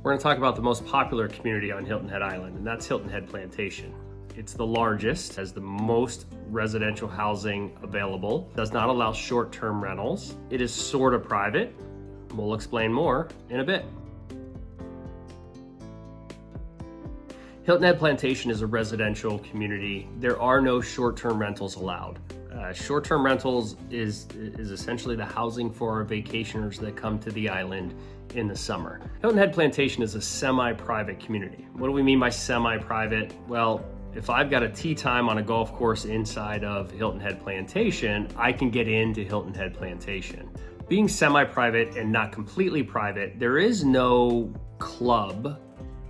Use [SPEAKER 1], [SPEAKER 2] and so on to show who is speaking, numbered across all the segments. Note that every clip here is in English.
[SPEAKER 1] We're going to talk about the most popular community on Hilton Head Island, and that's Hilton Head Plantation. It's the largest, has the most residential housing available, does not allow short-term rentals. It is sort of private. We'll explain more in a bit. Hilton Head Plantation is a residential community. There are no short-term rentals allowed. Short-term rentals is essentially the housing for our vacationers that come to the island in the summer. Hilton Head Plantation is a semi-private community. What do we mean by semi-private? Well, if I've got a tee time on a golf course inside of Hilton Head Plantation, I can get into Hilton Head Plantation. Being semi-private and not completely private, there is no club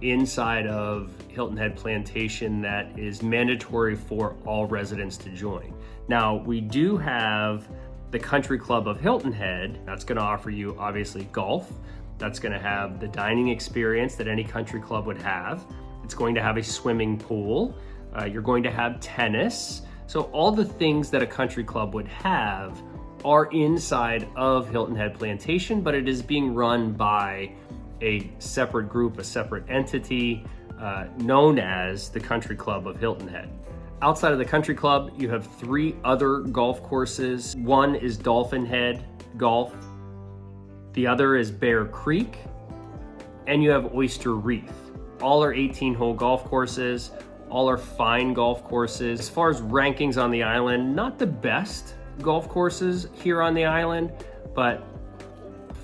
[SPEAKER 1] inside of Hilton Head Plantation that is mandatory for all residents to join. Now, we do have the Country Club of Hilton Head. That's going to offer you obviously golf. That's going to have the dining experience that any country club would have. It's going to have a swimming pool. You're going to have tennis. So all the things that a country club would have are inside of Hilton Head Plantation, but it is being run by a separate group, a separate entity known as the Country Club of Hilton Head. Outside of the Country Club, you have 3 other golf courses. One is Dolphin Head Golf. The other is Bear Creek. And you have Oyster Reef. All are 18-hole golf courses. All are fine golf courses. As far as rankings on the island, not the best golf courses here on the island, but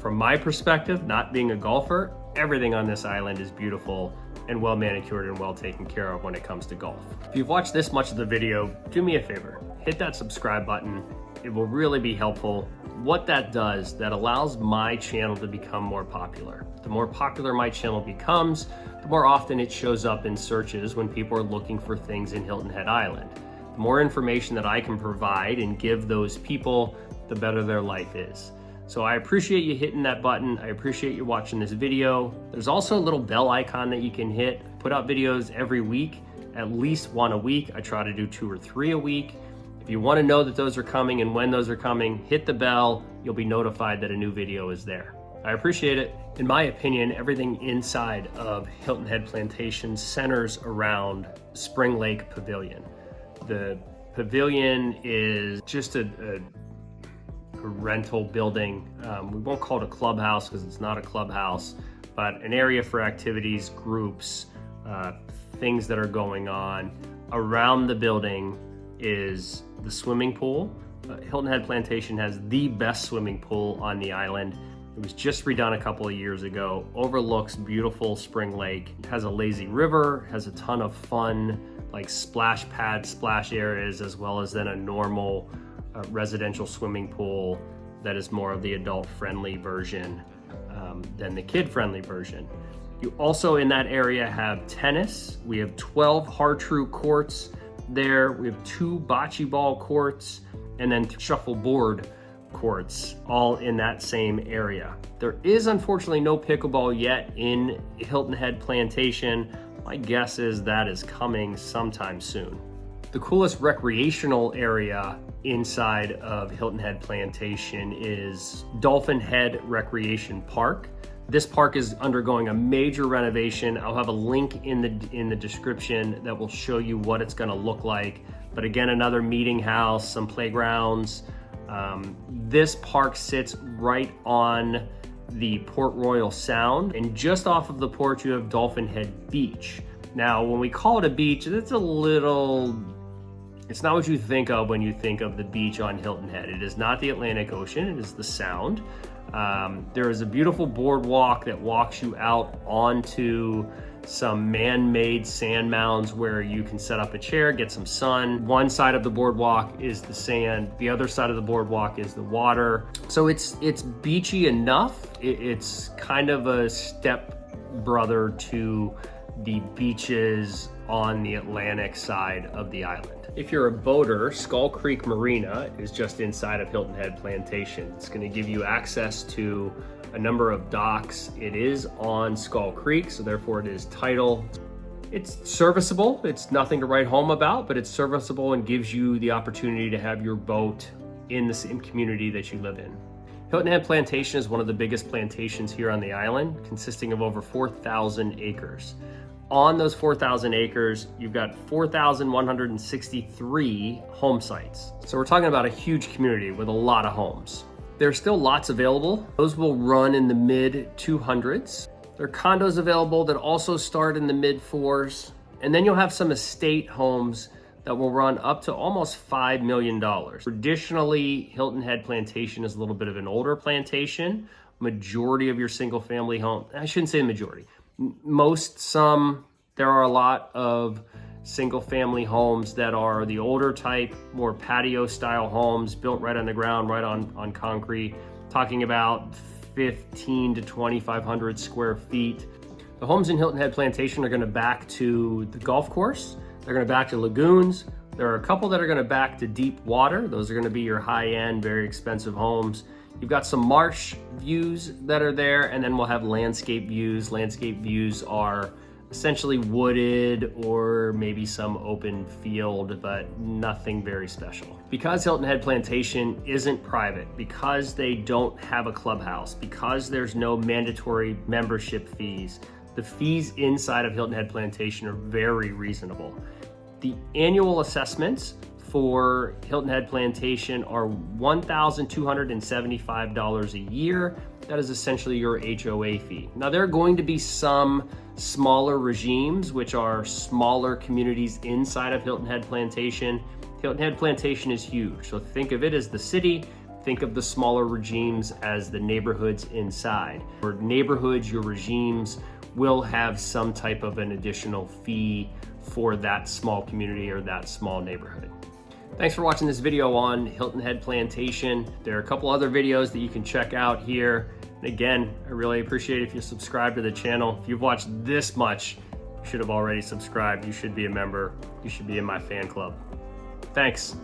[SPEAKER 1] from my perspective, not being a golfer, everything on this island is beautiful and well manicured and well taken care of when it comes to golf. If you've watched this much of the video, do me a favor, hit that subscribe button. It will really be helpful. What that does, that allows my channel to become more popular. The more popular my channel becomes, the more often it shows up in searches when people are looking for things in Hilton Head Island. The more information that I can provide and give those people, the better their life is. So I appreciate you hitting that button. I appreciate you watching this video. There's also a little bell icon that you can hit. I put out videos every week, at least 1 a week. I try to do 2 or 3 a week. If you want to know that those are coming and when those are coming, hit the bell. You'll be notified that a new video is there. I appreciate it. In my opinion, everything inside of Hilton Head Plantation centers around Spring Lake Pavilion. The Pavilion is just a rental building. We won't call it a clubhouse because it's not a clubhouse, but an area for activities, groups, things that are going on. Around the building is the swimming pool. Hilton Head Plantation has the best swimming pool on the island. It was just redone a couple of years ago. Overlooks beautiful Spring Lake. It has a lazy river, has a ton of fun, like splash pad, splash areas, as well as then a normal residential swimming pool that is more of the adult-friendly version than the kid-friendly version. You also in that area have tennis. We have 12 Hartrue courts there. We have 2 bocce ball courts and then shuffleboard courts, all in that same area. There is unfortunately no pickleball yet in Hilton Head Plantation. My guess is that is coming sometime soon. The coolest recreational area inside of Hilton Head Plantation is Dolphin Head Recreation Park. This park is undergoing a major renovation. I'll have a link in the description that will show you what it's going to look like. But again, another meeting house, some playgrounds. This park sits right on the Port Royal Sound, and just off of the port you have Dolphin Head Beach. Now, when we call it a beach, it's not what you think of when you think of the beach on Hilton Head. It is not the Atlantic Ocean, it is the Sound. There is a beautiful boardwalk that walks you out onto some man-made sand mounds where you can set up a chair, get some sun. One side of the boardwalk is the sand, the other side of the boardwalk is the water. So it's beachy enough. It's kind of a step brother to the beaches on the Atlantic side of the island. If you're a boater, Skull Creek Marina is just inside of Hilton Head Plantation. It's going to give you access to a number of docks. It is on Skull Creek, so therefore it is tidal. It's serviceable. It's nothing to write home about, but it's serviceable and gives you the opportunity to have your boat in the same community that you live in. Hilton Head Plantation is one of the biggest plantations here on the island, consisting of over 4,000 acres. On those 4,000 acres, you've got 4,163 home sites. So we're talking about a huge community with a lot of homes. There's still lots available. Those will run in the mid 200s. There are condos available that also start in the mid 4s. And then you'll have some estate homes that will run up to almost $5 million. Traditionally, Hilton Head Plantation is a little bit of an older plantation. Majority of your single family home, I shouldn't say majority, there are a lot of single family homes that are the older type, more patio style homes built right on the ground, right on concrete, talking about 15 to 2,500 square feet. The homes in Hilton Head Plantation are gonna back to the golf course. They're gonna back to lagoons. There are a couple that are gonna back to deep water. Those are gonna be your high-end, very expensive homes. You've got some marsh views that are there, and then we'll have landscape views. Landscape views are essentially wooded or maybe some open field, but nothing very special. Because Hilton Head Plantation isn't private, because they don't have a clubhouse, because there's no mandatory membership fees, the fees inside of Hilton Head Plantation are very reasonable. The annual assessments for Hilton Head Plantation are $1,275 a year. That is essentially your HOA fee. Now, there are going to be some smaller regimes, which are smaller communities inside of Hilton Head Plantation. Hilton Head Plantation is huge, so think of it as the city. Think of the smaller regimes as the neighborhoods inside. For neighborhoods, your regimes will have some type of an additional fee for that small community or that small neighborhood. Thanks for watching this video on Hilton Head Plantation. There are a couple other videos that you can check out here. And again, I really appreciate it if you subscribe to the channel. If you've watched this much, you should have already subscribed. You should be a member. You should be in my fan club. Thanks.